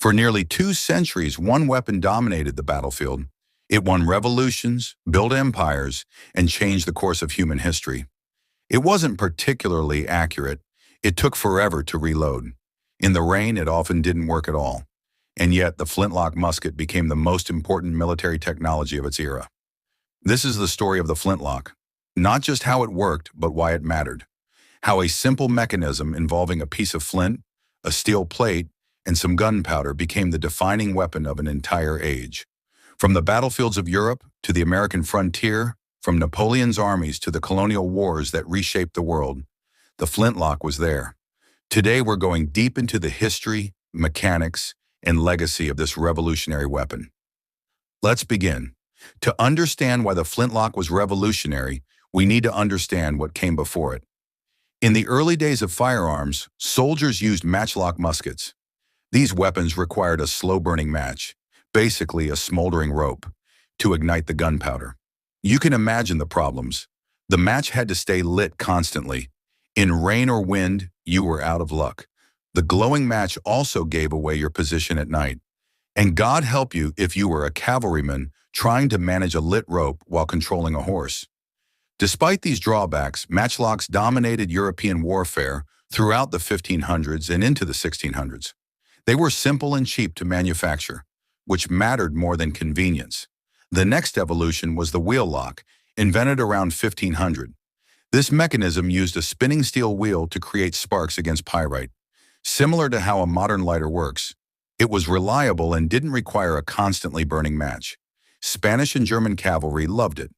For nearly 2 centuries, one weapon dominated the battlefield. It won revolutions, built empires, and changed the course of human history. It wasn't particularly accurate. It took forever to reload. In the rain, it often didn't work at all. And yet, the flintlock musket became the most important military technology of its era. This is the story of the flintlock. Not just how it worked, but why it mattered. How a simple mechanism involving a piece of flint, a steel plate, and some gunpowder became the defining weapon of an entire age. From the battlefields of Europe to the American frontier, from Napoleon's armies to the colonial wars that reshaped the world, the flintlock was there. Today we're going deep into the history, mechanics, and legacy of this revolutionary weapon. Let's begin. To understand why the flintlock was revolutionary, we need to understand what came before it. In the early days of firearms, soldiers used matchlock muskets. These weapons required a slow-burning match, basically a smoldering rope, to ignite the gunpowder. You can imagine the problems. The match had to stay lit constantly. In rain or wind, you were out of luck. The glowing match also gave away your position at night. And God help you if you were a cavalryman trying to manage a lit rope while controlling a horse. Despite these drawbacks, matchlocks dominated European warfare throughout the 1500s and into the 1600s. They were simple and cheap to manufacture, which mattered more than convenience. The next evolution was the wheel lock, invented around 1500. This mechanism used a spinning steel wheel to create sparks against pyrite. Similar to how a modern lighter works, it was reliable and didn't require a constantly burning match. Spanish and German cavalry loved it.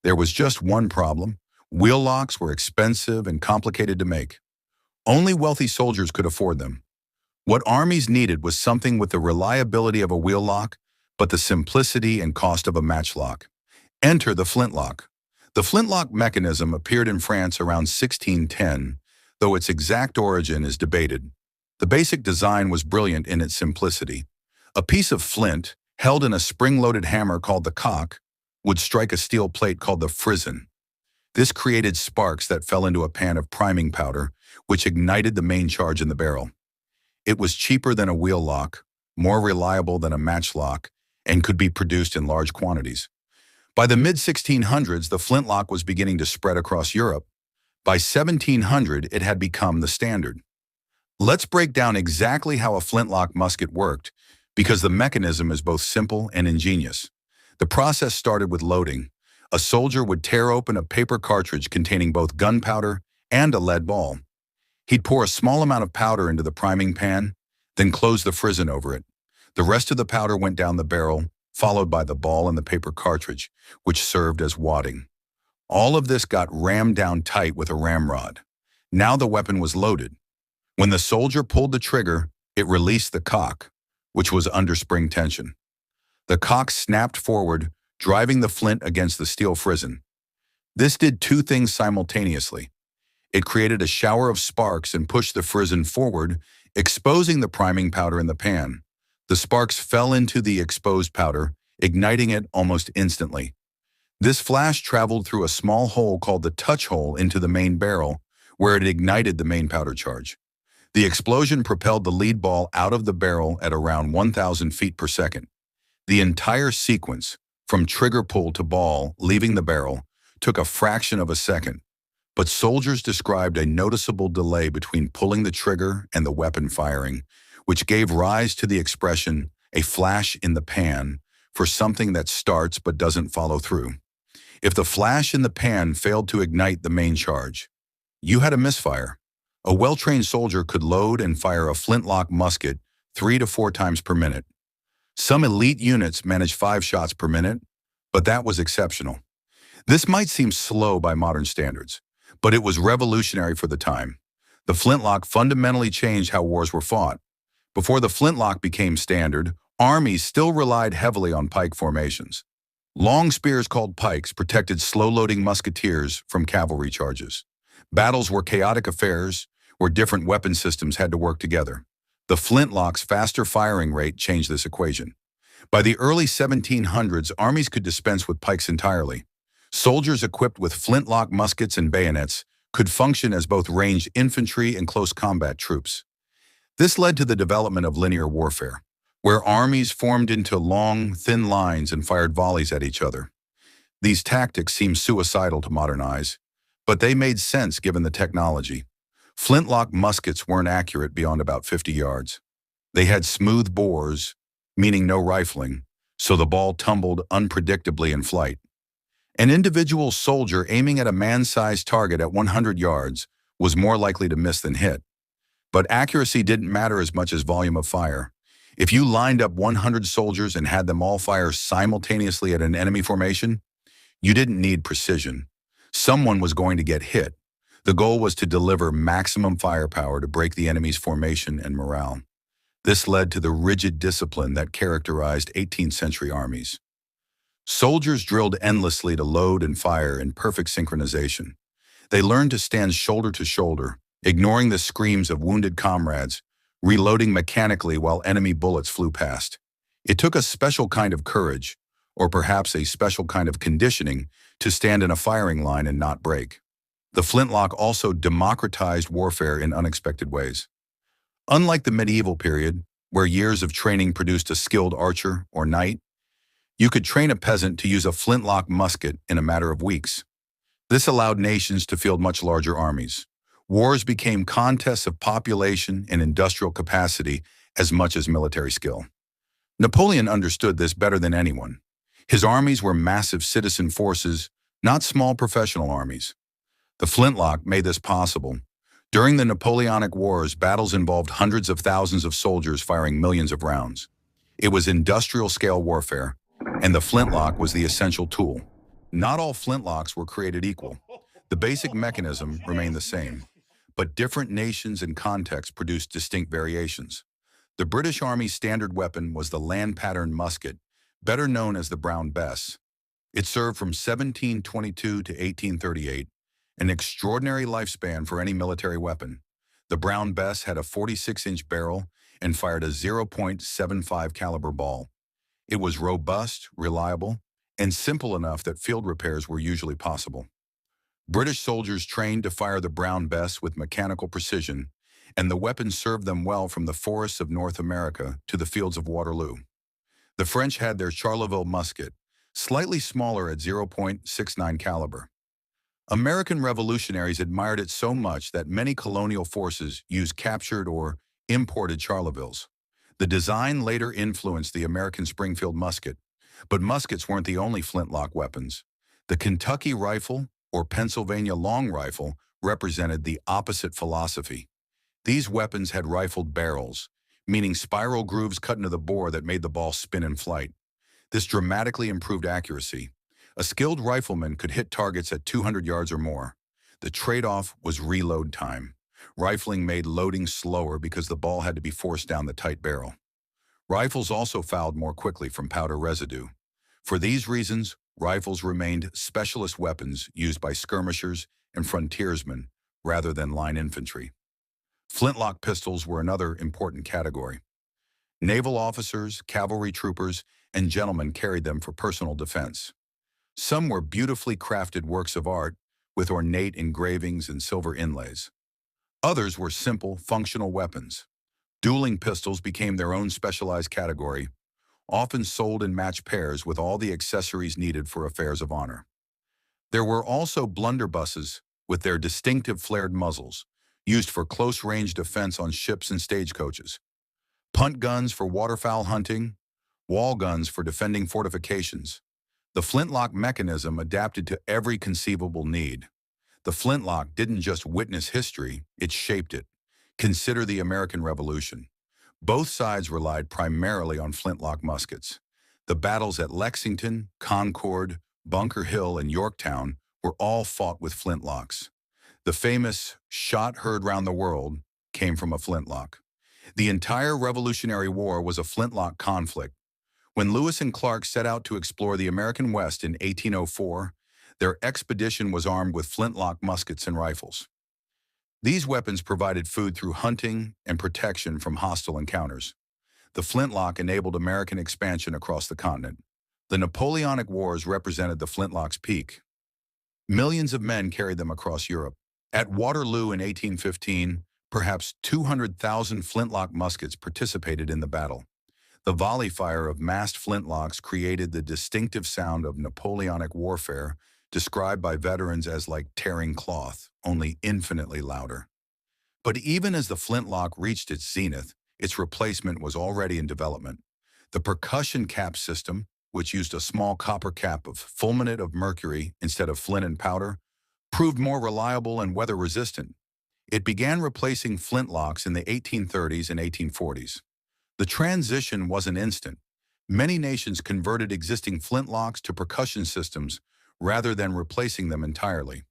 There was just one problem. Wheel locks were expensive and complicated to make. Only wealthy soldiers could afford them. What armies needed was something with the reliability of a wheel lock, but the simplicity and cost of a matchlock. Enter the flintlock. The flintlock mechanism appeared in France around 1610, though its exact origin is debated. The basic design was brilliant in its simplicity. A piece of flint, held in a spring-loaded hammer called the cock, would strike a steel plate called the frizzen. This created sparks that fell into a pan of priming powder, which ignited the main charge in the barrel. It was cheaper than a wheel lock, more reliable than a matchlock, and could be produced in large quantities. By the mid-1600s, the flintlock was beginning to spread across Europe. By 1700, it had become the standard. Let's break down exactly how a flintlock musket worked, because the mechanism is both simple and ingenious. The process started with loading. A soldier would tear open a paper cartridge containing both gunpowder and a lead ball. He'd pour a small amount of powder into the priming pan, then close the frizzen over it. The rest of the powder went down the barrel, followed by the ball and the paper cartridge, which served as wadding. All of this got rammed down tight with a ramrod. Now the weapon was loaded. When the soldier pulled the trigger, it released the cock, which was under spring tension. The cock snapped forward, driving the flint against the steel frizzen. This did two things simultaneously. It created a shower of sparks and pushed the frizzen forward, exposing the priming powder in the pan. The sparks fell into the exposed powder, igniting it almost instantly. This flash traveled through a small hole called the touch hole into the main barrel, where it ignited the main powder charge. The explosion propelled the lead ball out of the barrel at around 1,000 feet per second. The entire sequence, from trigger pull to ball leaving the barrel, took a fraction of a second. But soldiers described a noticeable delay between pulling the trigger and the weapon firing, which gave rise to the expression, a flash in the pan, for something that starts but doesn't follow through. If the flash in the pan failed to ignite the main charge, you had a misfire. A well-trained soldier could load and fire a flintlock musket 3 to 4 times per minute. Some elite units managed 5 shots per minute, but that was exceptional. This might seem slow by modern standards, but it was revolutionary for the time. The flintlock fundamentally changed how wars were fought. Before the flintlock became standard, armies still relied heavily on pike formations. Long spears called pikes protected slow-loading musketeers from cavalry charges. Battles were chaotic affairs where different weapon systems had to work together. The flintlock's faster firing rate changed this equation. By the early 1700s, armies could dispense with pikes entirely. Soldiers equipped with flintlock muskets and bayonets could function as both ranged infantry and close combat troops. This led to the development of linear warfare. where armies formed into long, thin lines and fired volleys at each other. These tactics seem suicidal to modern eyes, but they made sense given the technology. Flintlock muskets weren't accurate beyond about 50 yards. They had smooth bores, meaning no rifling, so the ball tumbled unpredictably in flight. An individual soldier aiming at a man-sized target at 100 yards was more likely to miss than hit. But accuracy didn't matter as much as volume of fire. If you lined up 100 soldiers and had them all fire simultaneously at an enemy formation, you didn't need precision. Someone was going to get hit. The goal was to deliver maximum firepower to break the enemy's formation and morale. This led to the rigid discipline that characterized 18th century armies. Soldiers drilled endlessly to load and fire in perfect synchronization. They learned to stand shoulder to shoulder, ignoring the screams of wounded comrades, reloading mechanically while enemy bullets flew past. It took a special kind of courage, or perhaps a special kind of conditioning, to stand in a firing line and not break. The flintlock also democratized warfare in unexpected ways. Unlike the medieval period, where years of training produced a skilled archer or knight, you could train a peasant to use a flintlock musket in a matter of weeks. This allowed nations to field much larger armies. Wars became contests of population and industrial capacity as much as military skill. Napoleon understood this better than anyone. His armies were massive citizen forces, not small professional armies. The flintlock made this possible. During the Napoleonic Wars, battles involved hundreds of thousands of soldiers firing millions of rounds. It was industrial-scale warfare, and the flintlock was the essential tool. Not all flintlocks were created equal. The basic mechanism remained the same, but different nations and contexts produced distinct variations. The British Army's standard weapon was the land-pattern musket, better known as the Brown Bess. It served from 1722 to 1838, an extraordinary lifespan for any military weapon. The Brown Bess had a 46-inch barrel and fired a 0.75 caliber ball. It was robust, reliable, and simple enough that field repairs were usually possible. British soldiers trained to fire the Brown Bess with mechanical precision, and the weapon served them well from the forests of North America to the fields of Waterloo. The French had their Charleville musket, slightly smaller at 0.69 caliber. American revolutionaries admired it so much that many colonial forces used captured or imported Charlevilles. The design later influenced the American Springfield musket, but muskets weren't the only flintlock weapons. The Kentucky rifle or Pennsylvania long rifle represented the opposite philosophy. These weapons had rifled barrels, meaning spiral grooves cut into the bore that made the ball spin in flight. This dramatically improved accuracy. A skilled rifleman could hit targets at 200 yards or more. The trade-off was reload time. Rifling made loading slower because the ball had to be forced down the tight barrel. Rifles also fouled more quickly from powder residue. For these reasons, rifles remained specialist weapons used by skirmishers and frontiersmen rather than line infantry. Flintlock pistols were another important category. Naval officers, cavalry troopers, and gentlemen carried them for personal defense. Some were beautifully crafted works of art with ornate engravings and silver inlays. Others were simple, functional weapons. Dueling pistols became their own specialized category, often sold in matched pairs with all the accessories needed for affairs of honor. There were also blunderbusses with their distinctive flared muzzles, used for close-range defense on ships and stagecoaches. Punt guns for waterfowl hunting, wall guns for defending fortifications. The flintlock mechanism adapted to every conceivable need. The flintlock didn't just witness history, it shaped it. Consider the American Revolution. Both sides relied primarily on flintlock muskets. The battles at Lexington, Concord, Bunker Hill, and Yorktown were all fought with flintlocks. The famous "shot heard round the world" came from a flintlock. The entire Revolutionary War was a flintlock conflict. When Lewis and Clark set out to explore the American West in 1804, their expedition was armed with flintlock muskets and rifles. These weapons provided food through hunting and protection from hostile encounters. The flintlock enabled American expansion across the continent. The Napoleonic Wars represented the flintlock's peak. Millions of men carried them across Europe. At Waterloo in 1815, perhaps 200,000 flintlock muskets participated in the battle. The volley fire of massed flintlocks created the distinctive sound of Napoleonic warfare, described by veterans as like tearing cloth, only infinitely louder. But even as the flintlock reached its zenith, its replacement was already in development. The percussion cap system, which used a small copper cap of fulminate of mercury instead of flint and powder, proved more reliable and weather-resistant. It began replacing flintlocks in the 1830s and 1840s. The transition wasn't instant. Many nations converted existing flintlocks to percussion systems rather than replacing them entirely.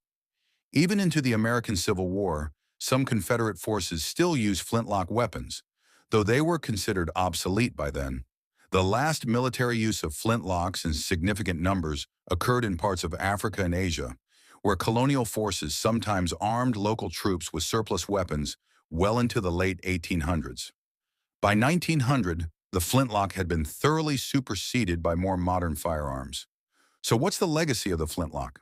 Even into the American Civil War, some Confederate forces still used flintlock weapons, though they were considered obsolete by then. The last military use of flintlocks in significant numbers occurred in parts of Africa and Asia, where colonial forces sometimes armed local troops with surplus weapons well into the late 1800s. By 1900, the flintlock had been thoroughly superseded by more modern firearms. So what's the legacy of the flintlock?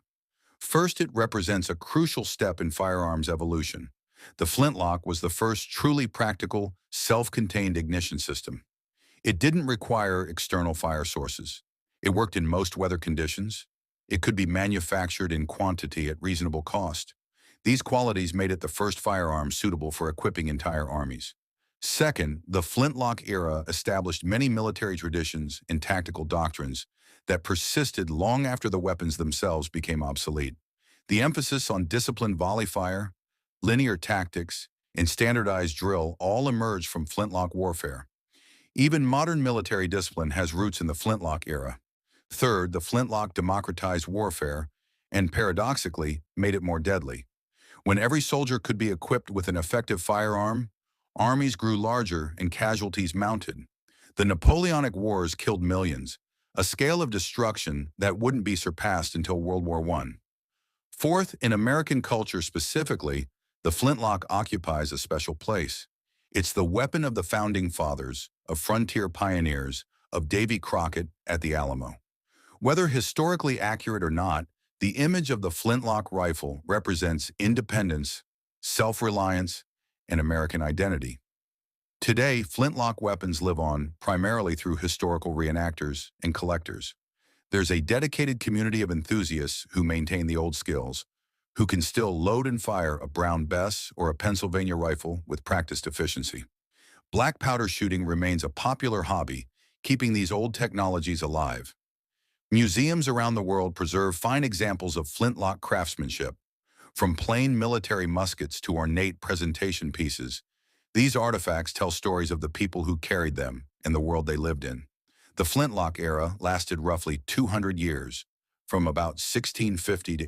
First, it represents a crucial step in firearms evolution. The flintlock was the first truly practical, self-contained ignition system. It didn't require external fire sources. It worked in most weather conditions. It could be manufactured in quantity at reasonable cost. These qualities made it the first firearm suitable for equipping entire armies. Second, the flintlock era established many military traditions and tactical doctrines that persisted long after the weapons themselves became obsolete. The emphasis on disciplined volley fire, linear tactics, and standardized drill all emerged from flintlock warfare. Even modern military discipline has roots in the flintlock era. Third, the flintlock democratized warfare and, paradoxically, made it more deadly. When every soldier could be equipped with an effective firearm, armies grew larger and casualties mounted. The Napoleonic Wars killed millions, a scale of destruction that wouldn't be surpassed until World War I. Fourth, in American culture specifically, the flintlock occupies a special place. It's the weapon of the founding fathers, of frontier pioneers, of Davy Crockett at the Alamo. Whether historically accurate or not, the image of the flintlock rifle represents independence, self-reliance, and American identity. Today, flintlock weapons live on primarily through historical reenactors and collectors. There's a dedicated community of enthusiasts who maintain the old skills, who can still load and fire a Brown Bess or a Pennsylvania rifle with practiced efficiency. Black powder shooting remains a popular hobby, keeping these old technologies alive. Museums around the world preserve fine examples of flintlock craftsmanship. From plain military muskets to ornate presentation pieces, these artifacts tell stories of the people who carried them and the world they lived in. The flintlock era lasted roughly 200 years, from about 1650 to